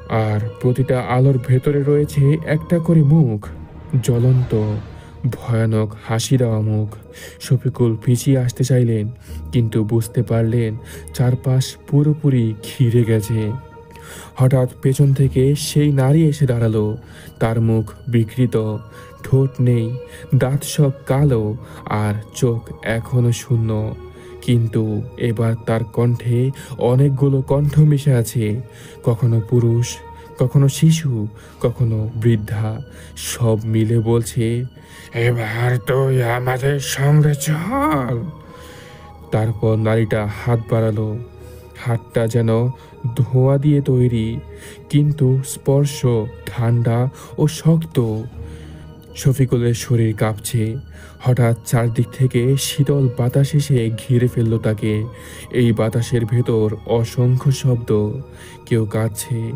আর প্রতিটা আলোর ভেতরে রয়েছে একটা করে মুখ, জ্বলন্ত, ভয়ানক হাসি দেওয়া মুখ। শফিকুল পিছিয়ে আসতে চাইলেন, কিন্তু বুঝতে পারলেন চারপাশ পুরোপুরি ঘিরে গেছে। হঠাৎ পেছন থেকে সেই নারী এসে দাঁড়ালো। তার মুখ বিকৃত, ঠোঁট নেই, দাঁত সব কালো, আর চোখ এখনো শূন্য। কিন্তু এবার তার কণ্ঠে অনেকগুলো কণ্ঠ মিশে আছে, কখনো পুরুষ, কখনো শিশু, কখনো বৃদ্ধা, সব মিলে বলছে, এবার তুই আমাদের সঙ্গে চল। তারপর নারীটা হাত বাড়ালো। হাতটা যেন ধোঁয়া দিয়ে তৈরি, কিন্তু স্পর্শ ঠান্ডা ও শক্ত। শফিকুলের শরীর কাঁপছে। হঠাৎ চারদিক থেকে শীতল বাতাস এসে ঘিরে ফেলল তাকে। এই বাতাসের ভেতর অসংখ্য শব্দ, কেউ কাঁদছে,